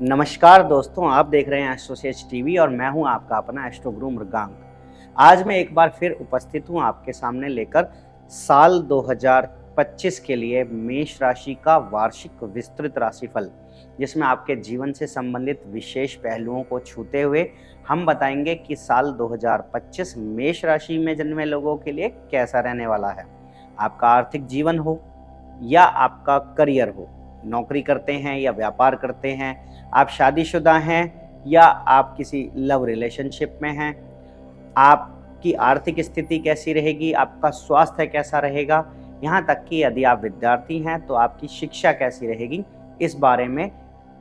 नमस्कार दोस्तों, आप देख रहे हैं एस्ट्रोसेज टीवी और मैं हूं आपका अपना एस्ट्रो गुरु मृगांक। आज मैं एक बार फिर उपस्थित हूं आपके सामने लेकर साल 2025 के लिए मेष राशि का वार्षिक विस्तृत राशिफल, जिसमें आपके जीवन से संबंधित विशेष पहलुओं को छूते हुए हम बताएंगे कि साल 2025 मेष राशि में जन्मे लोगों के लिए कैसा रहने वाला है। आपका आर्थिक जीवन हो या आपका करियर हो, नौकरी करते हैं या व्यापार करते हैं, आप शादीशुदा हैं या आप किसी लव रिलेशनशिप में हैं, आपकी आर्थिक स्थिति कैसी रहेगी, आपका स्वास्थ्य कैसा रहेगा, यहाँ तक कि यदि आप विद्यार्थी हैं तो आपकी शिक्षा कैसी रहेगी, इस बारे में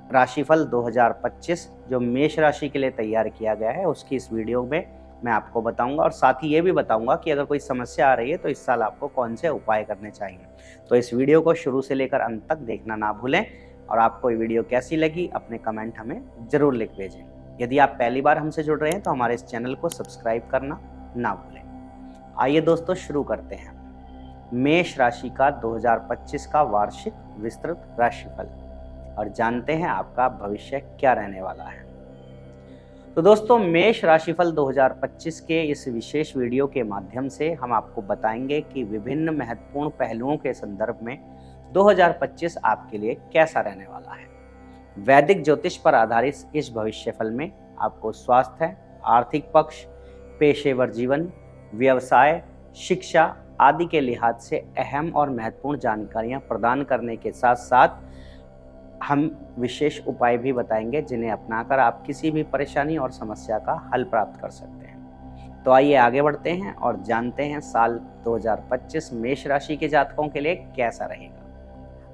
राशिफल 2025 जो मेष राशि के लिए तैयार किया गया है उसकी इस वीडियो में मैं आपको बताऊंगा। और साथ ही ये भी बताऊंगा कि अगर कोई समस्या आ रही है तो इस साल आपको कौन से उपाय करने चाहिए। तो इस वीडियो को शुरू से लेकर अंत तक देखना ना भूलें। और आपको ये वीडियो कैसी लगी अपने कमेंट हमें ज़रूर लिख भेजें। यदि आप पहली बार हमसे जुड़ रहे हैं तो हमारे इस चैनल को सब्सक्राइब करना ना भूलें। आइए दोस्तों शुरू करते हैं मेष राशि का 2025 का वार्षिक विस्तृत राशिफल और जानते हैं आपका भविष्य क्या रहने वाला है। तो दोस्तों, मेष राशिफल 2025 के इस विशेष वीडियो के माध्यम से हम आपको बताएंगे कि विभिन्न महत्वपूर्ण पहलुओं के संदर्भ में 2025 आपके लिए कैसा रहने वाला है। वैदिक ज्योतिष पर आधारित इस भविष्यफल में आपको स्वास्थ्य, आर्थिक पक्ष, पेशेवर जीवन, व्यवसाय, शिक्षा आदि के लिहाज से अहम और महत्वपूर्ण जानकारियां प्रदान करने के साथ साथ हम विशेष उपाय भी बताएंगे जिन्हें अपनाकर आप किसी भी परेशानी और समस्या का हल प्राप्त कर सकते हैं। तो आइए आगे बढ़ते हैं और जानते हैं साल 2025 मेष राशि के जातकों के लिए कैसा रहेगा।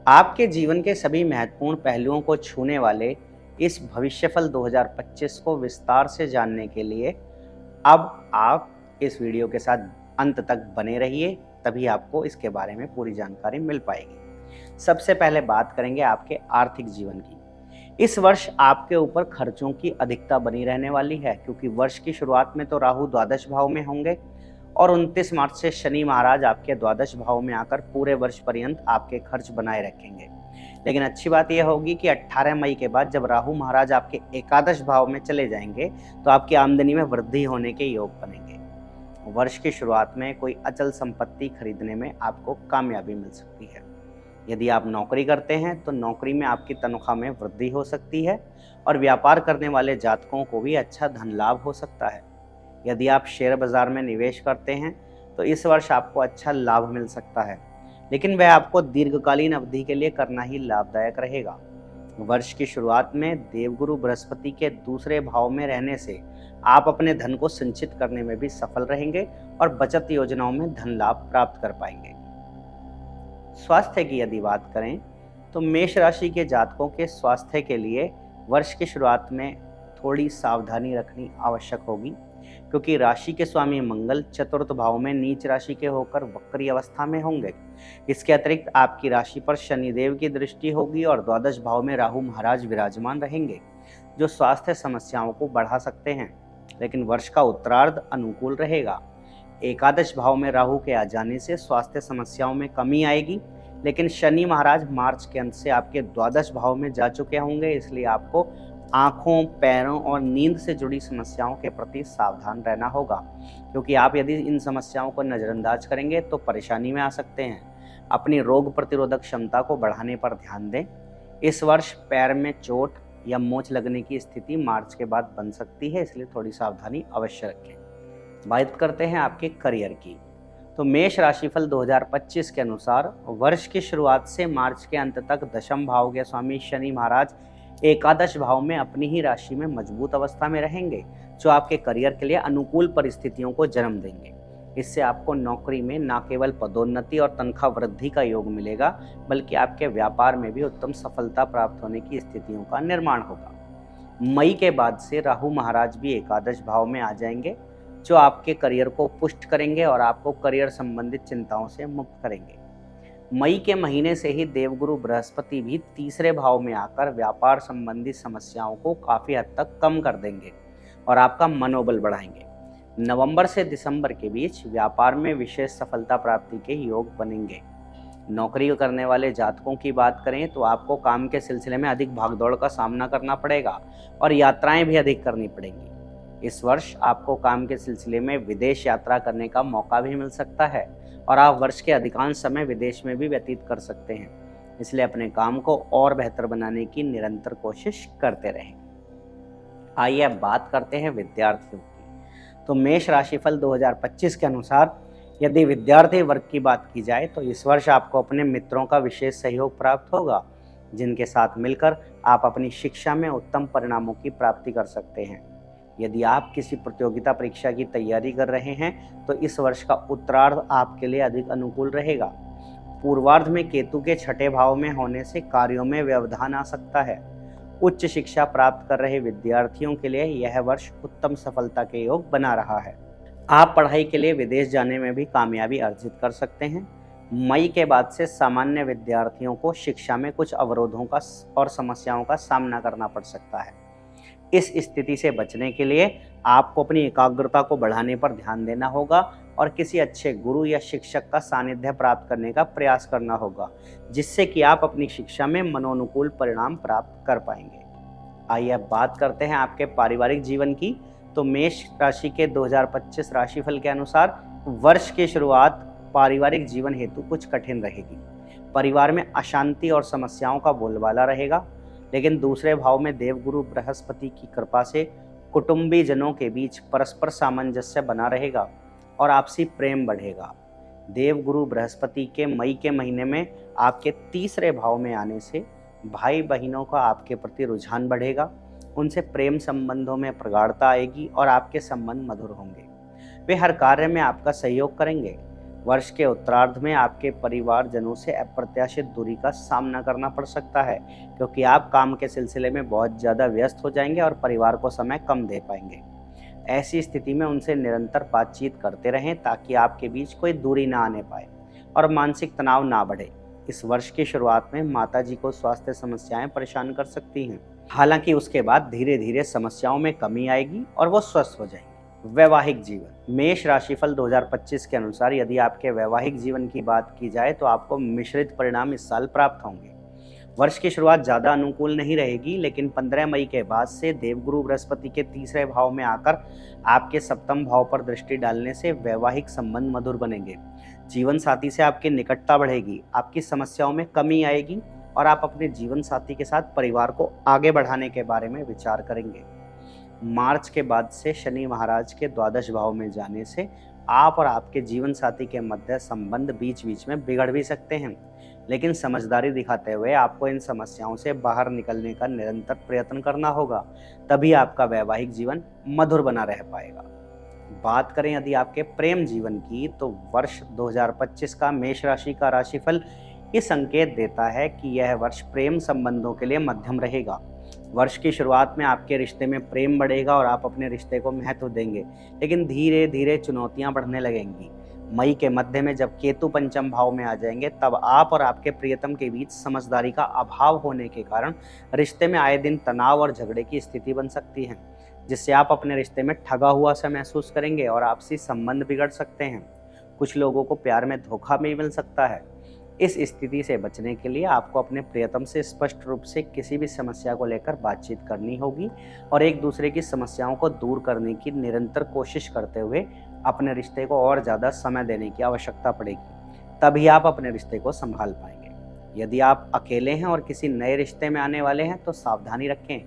आपके जीवन के सभी महत्वपूर्ण पहलुओं को छूने वाले इस भविष्यफल 2025 को विस्तार से जानने के लिए अब आप इस वीडियो के साथ अंत तक बने रहिए, तभी आपको इसके बारे में पूरी जानकारी मिल पाएगी। सबसे पहले बात करेंगे आपके आर्थिक जीवन की। इस वर्ष आपके ऊपर खर्चों की अधिकता बनी रहने वाली है, क्योंकि वर्ष की शुरुआत में तो राहु द्वादश भाव में होंगे और 29 मार्च से शनि महाराज आपके द्वादश भाव में आकर पूरे वर्ष पर्यंत आपके खर्च बनाए रखेंगे। लेकिन अच्छी बात यह होगी कि 18 मई के बाद जब राहु महाराज आपके एकादश भाव में चले जाएंगे तो आपकी आमदनी में वृद्धि होने के योग बनेंगे। वर्ष की शुरुआत में कोई अचल संपत्ति खरीदने में आपको कामयाबी मिल सकती है। यदि आप नौकरी करते हैं तो नौकरी में आपकी तनख्वाह में वृद्धि हो सकती है और व्यापार करने वाले जातकों को भी अच्छा धन लाभ हो सकता है। यदि आप शेयर बाजार में निवेश करते हैं तो इस वर्ष आपको अच्छा लाभ मिल सकता है, लेकिन वह आपको दीर्घकालीन अवधि के लिए करना ही लाभदायक रहेगा। वर्ष की शुरुआत में देवगुरु बृहस्पति के दूसरे भाव में रहने से आप अपने धन को संचित करने में भी सफल रहेंगे और बचत योजनाओं में धन लाभ प्राप्त कर पाएंगे। स्वास्थ्य की यदि बात करें तो मेष राशि के जातकों के स्वास्थ्य के लिए वर्ष की शुरुआत में थोड़ी सावधानी रखनी आवश्यक होगी, क्योंकि राशि के स्वामी मंगल चतुर्थ भाव में नीच राशि के होकर वक्री अवस्था में होंगे। इसके अतिरिक्त आपकी राशि पर शनिदेव की दृष्टि होगी और द्वादश भाव में राहु महाराज विराजमान रहेंगे, जो स्वास्थ्य समस्याओं को बढ़ा सकते हैं। लेकिन वर्ष का उत्तरार्ध अनुकूल रहेगा। एकादश भाव में राहु के आ जाने से स्वास्थ्य समस्याओं में कमी आएगी, लेकिन शनि महाराज मार्च के अंत से आपके द्वादश भाव में जा चुके होंगे, इसलिए आपको आँखों, पैरों और नींद से जुड़ी समस्याओं के प्रति सावधान रहना होगा, क्योंकि आप यदि इन समस्याओं को नज़रअंदाज करेंगे तो परेशानी में आ सकते हैं। अपनी रोग प्रतिरोधक क्षमता को बढ़ाने पर ध्यान दें। इस वर्ष पैर में चोट या मोच लगने की स्थिति मार्च के बाद बन सकती है, इसलिए थोड़ी सावधानी अवश्य रखें। बात करते हैं आपके करियर की। तो मेष राशिफल 2025 के अनुसार वर्ष की शुरुआत से मार्च के अंत तक दशम भाव के स्वामी शनि महाराज एकादश भाव में अपनी ही राशि में मजबूत अवस्था में रहेंगे, जो आपके करियर के लिए अनुकूल परिस्थितियों को जन्म देंगे। इससे आपको नौकरी में न केवल पदोन्नति और तनख्वाह वृद्धि का योग मिलेगा, बल्कि आपके व्यापार में भी उत्तम सफलता प्राप्त होने की स्थितियों का निर्माण होगा। मई के बाद से राहु महाराज भी एकादश भाव में आ जाएंगे, जो आपके करियर को पुष्ट करेंगे और आपको करियर संबंधित चिंताओं से मुक्त करेंगे। मई के महीने से ही देवगुरु बृहस्पति भी तीसरे भाव में आकर व्यापार संबंधी समस्याओं को काफ़ी हद तक कम कर देंगे और आपका मनोबल बढ़ाएंगे। नवंबर से दिसंबर के बीच व्यापार में विशेष सफलता प्राप्ति के योग बनेंगे। नौकरी करने वाले जातकों की बात करें तो आपको काम के सिलसिले में अधिक भागदौड़ का सामना करना पड़ेगा और यात्राएं भी अधिक करनी पड़ेंगी। इस वर्ष आपको काम के सिलसिले में विदेश यात्रा करने का मौका भी मिल सकता है और आप वर्ष के अधिकांश समय विदेश में भी व्यतीत कर सकते हैं, इसलिए अपने काम को और बेहतर बनाने की निरंतर कोशिश करते रहें। आइए अब बात करते हैं विद्यार्थियों की। तो मेष राशिफल 2025 के अनुसार यदि विद्यार्थी वर्ग की बात की जाए तो इस वर्ष आपको अपने मित्रों का विशेष सहयोग प्राप्त होगा, जिनके साथ मिलकर आप अपनी शिक्षा में उत्तम परिणामों की प्राप्ति कर सकते हैं। यदि आप किसी प्रतियोगिता परीक्षा की तैयारी कर रहे हैं तो इस वर्ष का उत्तरार्ध आपके लिए अधिक अनुकूल रहेगा। पूर्वार्ध में केतु के छठे भाव में होने से कार्यों में व्यवधान आ सकता है। उच्च शिक्षा प्राप्त कर रहे विद्यार्थियों के लिए यह वर्ष उत्तम सफलता के योग बना रहा है। आप पढ़ाई के लिए विदेश जाने में भी कामयाबी अर्जित कर सकते हैं। मई के बाद से सामान्य विद्यार्थियों को शिक्षा में कुछ अवरोधों का और समस्याओं का सामना करना पड़ सकता है। इस स्थिति से बचने के लिए आपको अपनी एकाग्रता को बढ़ाने पर ध्यान देना होगा और किसी अच्छे गुरु या शिक्षक का सानिध्य प्राप्त करने का प्रयास करना होगा, जिससे कि आप अपनी शिक्षा में मनोनुकूल परिणाम प्राप्त कर पाएंगे। आइए अब बात करते हैं आपके पारिवारिक जीवन की। तो मेष राशि के 2025 राशिफल के अनुसार वर्ष की शुरुआत पारिवारिक जीवन हेतु कुछ कठिन रहेगी। परिवार में अशांति और समस्याओं का बोलबाला रहेगा, लेकिन दूसरे भाव में देवगुरु बृहस्पति की कृपा से कुटुंबी जनों के बीच परस्पर सामंजस्य बना रहेगा और आपसी प्रेम बढ़ेगा। देवगुरु बृहस्पति के मई के महीने में आपके तीसरे भाव में आने से भाई बहनों का आपके प्रति रुझान बढ़ेगा, उनसे प्रेम संबंधों में प्रगाढ़ता आएगी और आपके संबंध मधुर होंगे। वे हर कार्य में आपका सहयोग करेंगे। वर्ष के उत्तरार्ध में आपके परिवारजनों से अप्रत्याशित दूरी का सामना करना पड़ सकता है, क्योंकि आप काम के सिलसिले में बहुत ज़्यादा व्यस्त हो जाएंगे और परिवार को समय कम दे पाएंगे। ऐसी स्थिति में उनसे निरंतर बातचीत करते रहें ताकि आपके बीच कोई दूरी ना आने पाए और मानसिक तनाव ना बढ़े। इस वर्ष की शुरुआत में माताजी को स्वास्थ्य समस्याएं परेशान कर सकती हैं, हालांकि उसके बाद धीरे धीरे समस्याओं में कमी आएगी और वो स्वस्थ हो जाएंगे। वैवाहिक जीवन। मेष राशिफल 2025 के अनुसार यदि आपके वैवाहिक जीवन की बात की जाए तो आपको मिश्रित परिणाम इस साल प्राप्त होंगे। वर्ष की शुरुआत ज़्यादा अनुकूल नहीं रहेगी, लेकिन 15 मई के बाद से देवगुरु बृहस्पति के तीसरे भाव में आकर आपके सप्तम भाव पर दृष्टि डालने से वैवाहिक संबंध मधुर बनेंगे। जीवन साथी से आपकी निकटता बढ़ेगी, आपकी समस्याओं में कमी आएगी और आप अपने जीवन साथी के साथ परिवार को आगे बढ़ाने के बारे में विचार करेंगे। मार्च के बाद से शनि महाराज के द्वादश भाव में जाने से आप और आपके जीवन साथी के मध्य संबंध बीच बीच में बिगड़ भी सकते हैं, लेकिन समझदारी दिखाते हुए आपको इन समस्याओं से बाहर निकलने का निरंतर प्रयत्न करना होगा, तभी आपका वैवाहिक जीवन मधुर बना रह पाएगा। बात करें यदि आपके प्रेम जीवन की, तो वर्ष 2025 का मेष राशि का राशिफल ये संकेत देता है कि यह वर्ष प्रेम संबंधों के लिए मध्यम रहेगा। वर्ष की शुरुआत में आपके रिश्ते में प्रेम बढ़ेगा और आप अपने रिश्ते को महत्व देंगे, लेकिन धीरे धीरे चुनौतियां बढ़ने लगेंगी। मई के मध्य में जब केतु पंचम भाव में आ जाएंगे, तब आप और आपके प्रियतम के बीच समझदारी का अभाव होने के कारण रिश्ते में आए दिन तनाव और झगड़े की स्थिति बन सकती है, जिससे आप अपने रिश्ते में ठगा हुआ सा महसूस करेंगे और आपसी संबंध बिगड़ सकते हैं। कुछ लोगों को प्यार में धोखा भी मिल सकता है। इस स्थिति से बचने के लिए आपको अपने प्रियतम से स्पष्ट रूप से किसी भी समस्या को लेकर बातचीत करनी होगी और एक दूसरे की समस्याओं को दूर करने की निरंतर कोशिश करते हुए अपने रिश्ते को और ज़्यादा समय देने की आवश्यकता पड़ेगी, तभी आप अपने रिश्ते को संभाल पाएंगे। यदि आप अकेले हैं और किसी नए रिश्ते में आने वाले हैं तो सावधानी रखें,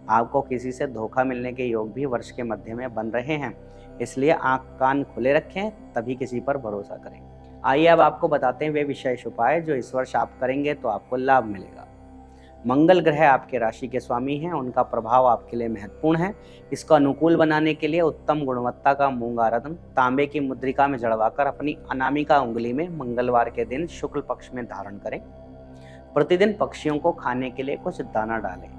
आपको किसी से धोखा मिलने के योग भी वर्ष के मध्य में बन रहे हैं, इसलिए आँख कान खुले रखें, तभी किसी पर भरोसा करें। आइए अब आपको बताते हैं वे विशेष उपाय जो इस वर्ष आप करेंगे तो आपको लाभ मिलेगा। मंगल ग्रह आपके राशि के स्वामी हैं, उनका प्रभाव आपके लिए महत्वपूर्ण है। इसको अनुकूल बनाने के लिए उत्तम गुणवत्ता का मूंगा रत्न तांबे की मुद्रिका में जड़वाकर अपनी अनामिका उंगली में मंगलवार के दिन शुक्ल पक्ष में धारण करें। प्रतिदिन पक्षियों को खाने के लिए कुछ दाना डालें।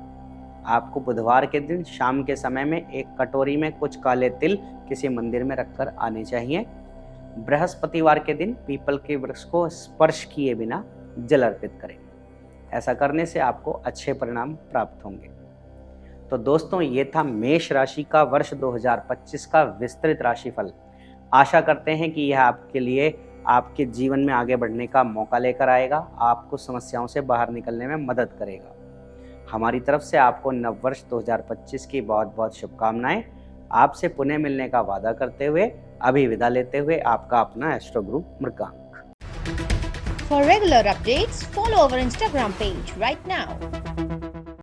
आपको बुधवार के दिन शाम के समय में एक कटोरी में कुछ काले तिल किसी मंदिर में रखकर आने चाहिए। बृहस्पतिवार के दिन पीपल के वृक्ष को स्पर्श किए बिना जल अर्पित करें। ऐसा करने से आपको अच्छे परिणाम प्राप्त होंगे। तो दोस्तों, ये था मेष राशि का वर्ष 2025 का विस्तृत राशिफल। आशा करते हैं कि यह आपके लिए आपके जीवन में आगे बढ़ने का मौका लेकर आएगा, आपको समस्याओं से बाहर निकलने में मदद करेगा। हमारी तरफ से आपको नववर्ष 2025 की बहुत बहुत शुभकामनाएं। आपसे पुनः मिलने का वादा करते हुए अभी विदा लेते हुए आपका अपना astro Guru Mrigank. For regular updates, follow our Instagram page right now.